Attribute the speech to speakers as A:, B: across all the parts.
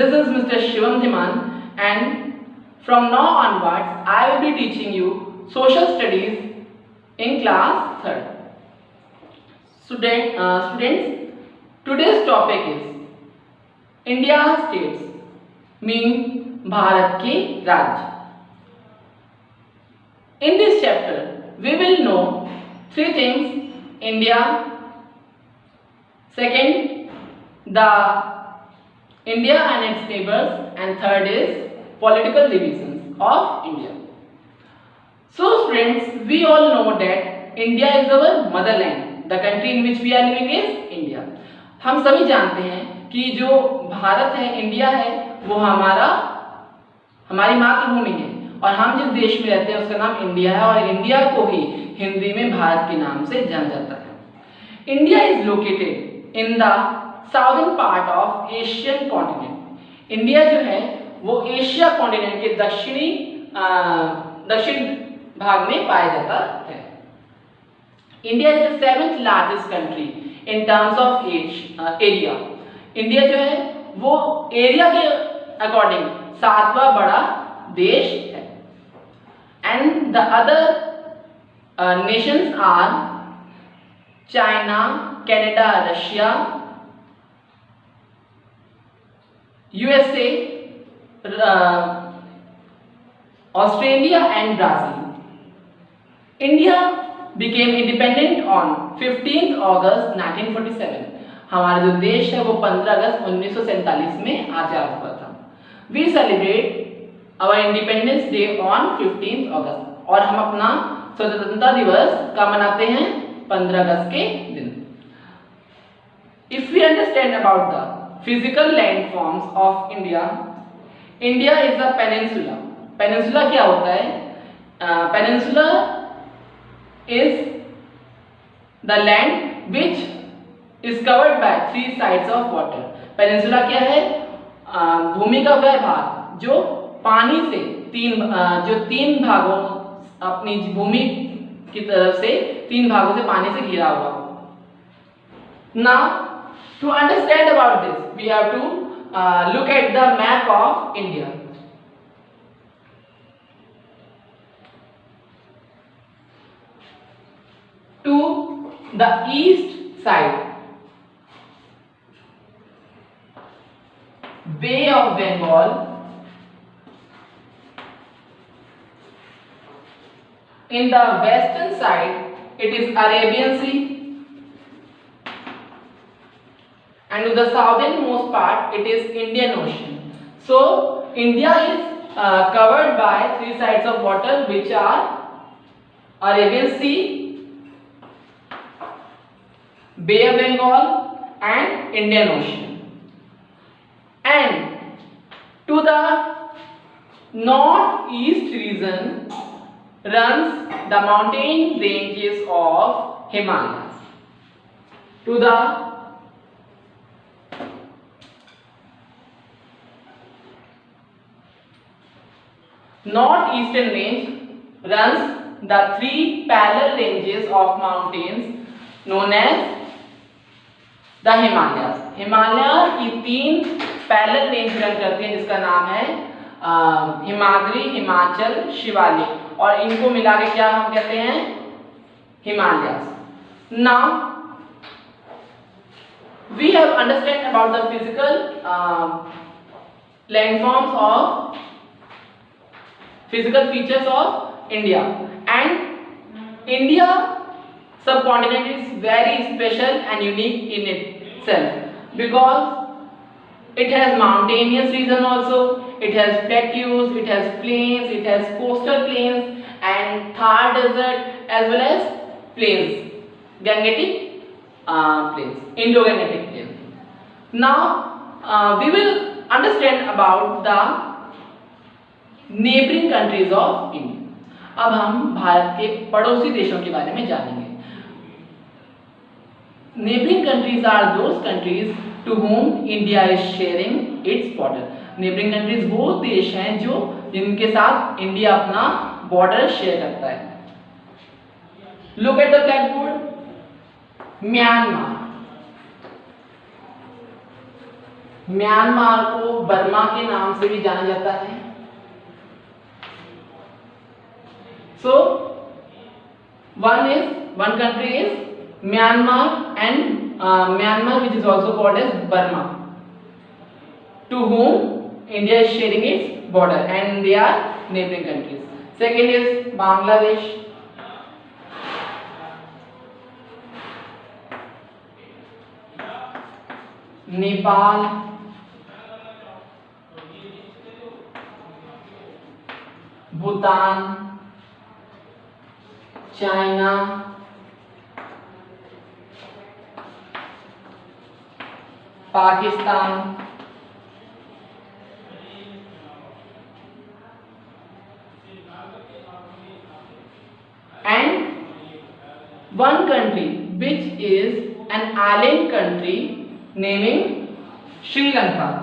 A: This is Mr. Shivam Dhiman, and from now onwards I will be teaching you social studies in class 3rd. Students, today's topic is India states, mean Bharat के राज्य. In this chapter we will know 3 things: India, second the India and its neighbors, and third is political divisions of India. So students, we all know that India is our motherland. The country in which we are living is India. हम सभी जानते हैं कि जो भारत है, India है, वो हमारी मातृभूमि है और हम जिस देश में रहते हैं उसका नाम इंडिया है और इंडिया को ही हिंदी में भारत के नाम से जाना जाता है. India is located in the southern part of Asian continent. India जो है वो एशिया कॉन्टिनेंट के दक्षिण भाग में पाया जाता है. India is the 7th largest country in terms of area. India जो है वो एरिया के अकॉर्डिंग 7वां बड़ा देश है. And the other nations are China, Canada, Russia, USA, Australia and Brazil. India became independent on 15th August 1947. हमारा जो देश है वो 15 अगस्त 1947 में आजाद हुआ था. We celebrate our Independence Day on 15th August. और हम अपना स्वतंत्रता दिवस कब मनाते हैं? 15 अगस्त के दिन. If we understand about the physical landforms of India, India is a peninsula. Peninsula क्या होता है? Peninsula is the land which is covered by 3 sides of water. Peninsula क्या है? भूमि का वह भाग जो पानी से तीन भागों, अपनी भूमि की तरफ से 3 भागों से पानी से घिरा हुआ. Now to understand about this, we have to look at the map of India. To the east side, Bay of Bengal. In the western side, it is Arabian Sea. And to the southernmost part it is Indian Ocean. So India is covered by 3 sides of water which are Arabian Sea, Bay of Bengal and Indian Ocean. And to the northeast region runs the mountain ranges of Himalayas. To the northeastern range runs the 3 parallel ranges of mountains known as the Himalayas. Himalaya की 3 parallel range run करती हैं जिसका नाम है हिमाद्री, हिमाचल, शिवालिक, और इनको मिला के क्या हम कहते हैं? Himalayas. Now we have understand about the physical landforms of physical features of India. And India subcontinent is very special and unique in itself because it has mountainous region also, it has plateaus, it has plains, it has coastal plains and Thar desert as well as plains, Gangetic plains, Indo-Gangetic plains. Now we will understand about the neighbouring countries of India. अब हम भारत के पड़ोसी देशों के बारे में जानेंगे. Neighbouring countries are those countries to whom India is sharing its border. Neighbouring countries वो देश हैं जिनके साथ इंडिया अपना बॉर्डर शेयर करता है. Look at the black board. Myanmar, Myanmar को बर्मा के नाम से भी जाना जाता है। सो one country is Myanmar and Myanmar, which is also called as Burma, to whom India is sharing its border, and they are neighboring countries. Second is Bangladesh. Nepal, Bhutan, China, Pakistan, and one country which is an island country naming Sri Lanka.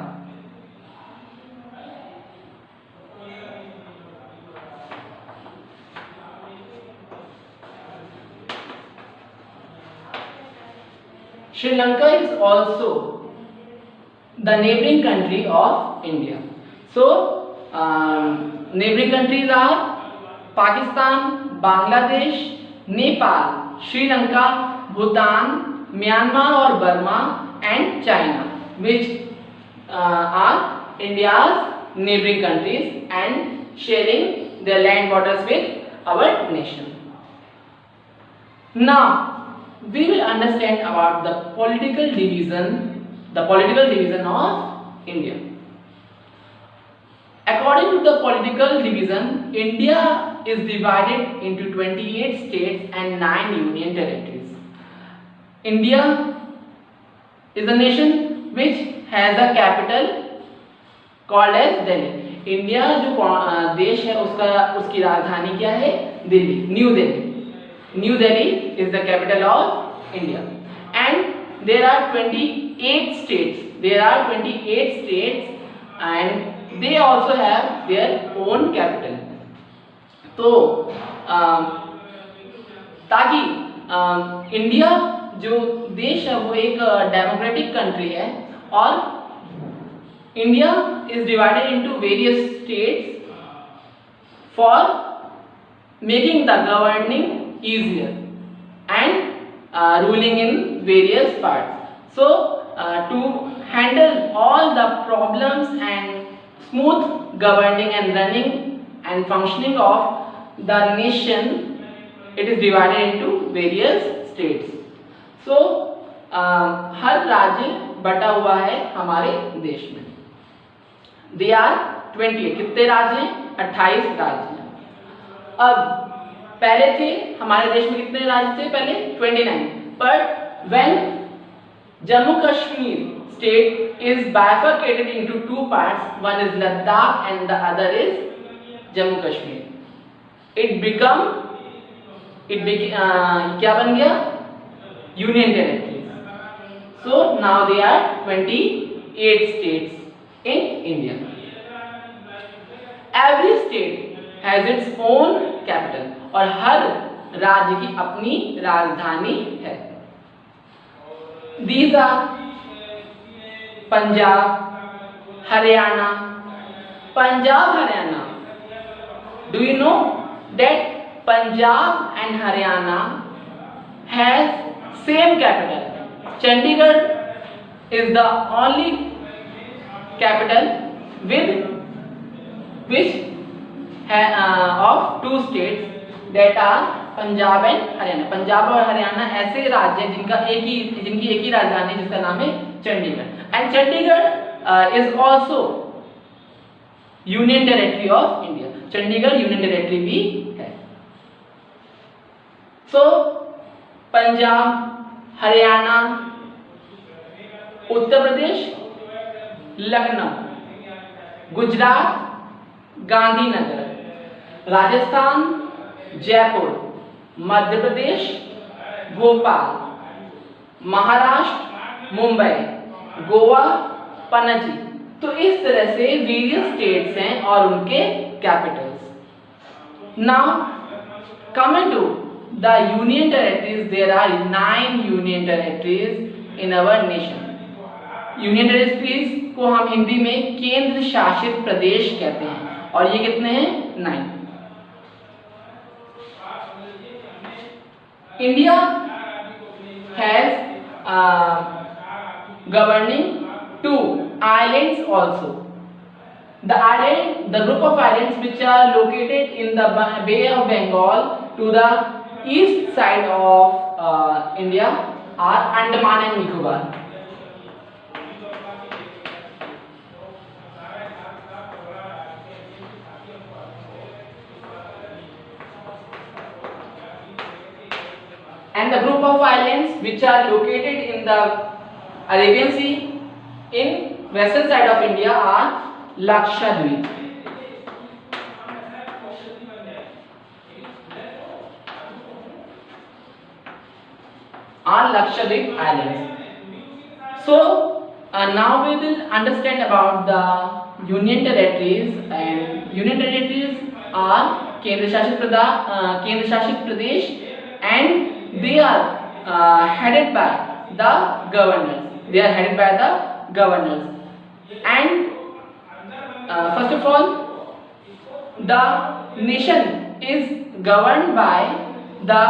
A: Sri Lanka is also the neighboring country of India. So neighboring countries are Pakistan, Bangladesh, Nepal, Sri Lanka, Bhutan, Myanmar or Burma, and China, which are India's neighboring countries and sharing their land borders with our nation. Now we will understand about the political division of India. According to the political division, India is divided into 28 states and 9 union territories. India is a nation which has a capital called as Delhi. India जो देश है उसकी राजधानी क्या है? Delhi, new Delhi. New Delhi is the capital of India, and there are 28 states. And they also have their own capital. तो ताकि India जो देश है वो एक डेमोक्रेटिक कंट्री है, और India is divided into various states for making the governing easier and ruling in various parts. So to handle all the problems and smooth governing and running and functioning of the nation, it is divided into various states. So हर राज्य बटा हुआ है हमारे देश में. They are 28. कितने राज्य हैं? 28 राज्य हैं. अब पहले थे हमारे देश में कितने राज्य थे? पहले 29. But when Jammu Kashmir state is bifurcated into 2 parts, one is Ladakh and the other is Jammu Kashmir, it क्या बन गया? Union territories. So now they are 28 states in India. Every state has its own capital, और हर राज्य की अपनी राजधानी है. These are Punjab, Haryana. Punjab, Haryana. Do you know that Punjab and Haryana has same capital? Chandigarh is the only capital with which of 2 states that are Punjab and Haryana. Punjab और हरियाणा ऐसे राज्य हैं जिनकी एक ही राजधानी, जिसका नाम है Chandigarh. And Chandigarh is also union territory of India. Chandigarh union territory भी है. सो पंजाब, हरियाणा, उत्तर प्रदेश, लखनऊ, गुजरात, गांधीनगर, राजस्थान, जयपुर, मध्य प्रदेश, भोपाल, महाराष्ट्र, मुंबई, गोवा, पणजी. तो इस तरह से वेरियस स्टेट्स हैं और उनके capitals. Now coming to the union territories, there are 9 union territories in our nation. Union territories को हम हिंदी में केंद्र शासित प्रदेश कहते हैं, और ये कितने हैं? 9। India has governing 2 islands also. The group of islands which are located in the Bay of Bengal to the east side of India are Andaman and Nicobar. And the group of islands which are located in the Arabian Sea in western side of India are Lakshadweep. Islands. So now we will understand about the Union Territories, and Union Territories are Kendra Shashit Pradesh, and they are headed by the governors. And first of all, the nation is governed by the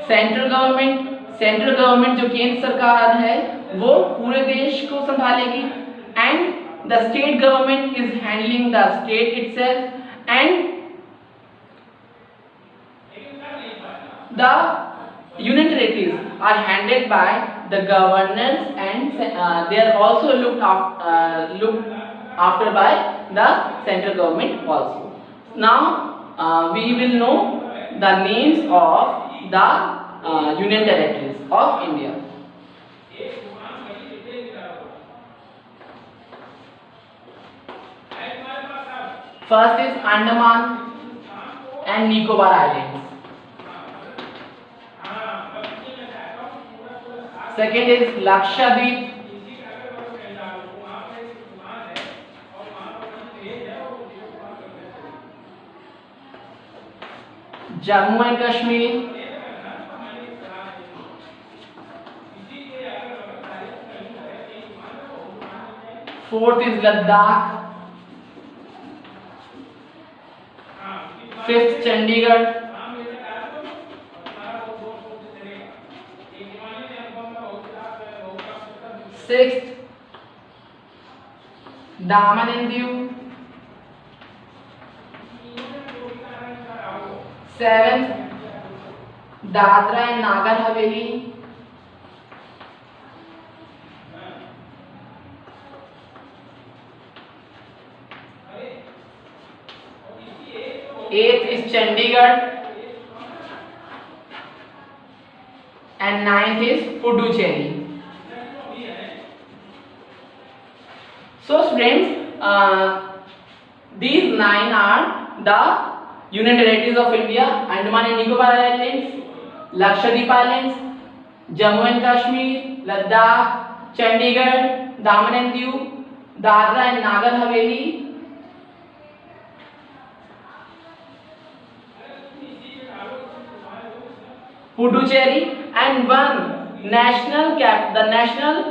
A: central government. Central government जो केंद्र सरकार है वो पूरे देश को संभालेगी, and the state government is handling the state itself, and the union territories are handled by the governors, and they are also looked after by the central government also. Now we will know the names of the Union Territories of India. First is Andaman and Nicobar Islands. Second is Lakshadweep. Jammu and Kashmir. Fourth is Ladakh. Fifth, Chandigarh. Sixth, Daman and Diu. Seventh, Dadra and Nagar Haveli. Eighth is Chandigarh, and ninth is Puducherry. So students, these 9 are the Union Territories of India: Andaman and Nicobar Islands, Lakshadweep Islands, Jammu and Kashmir, Ladakh, Chandigarh, Daman and Diu, Dadra and Nagar Haveli, Puducherry, and one the national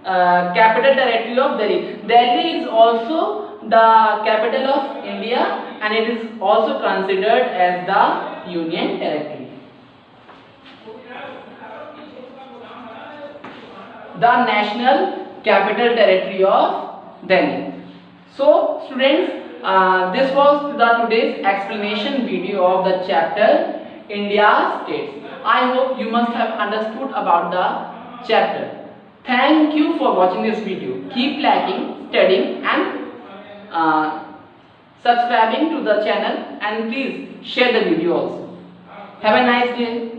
A: capital territory of Delhi. Delhi is also the capital of India, and it is also considered as the Union Territory. The national capital territory of Delhi. So students, this was the today's explanation video of the chapter India's states. I hope you must have understood about the chapter. Thank you for watching this video. Keep liking, studying, and subscribing to the channel, and please share the video also. Have a nice day.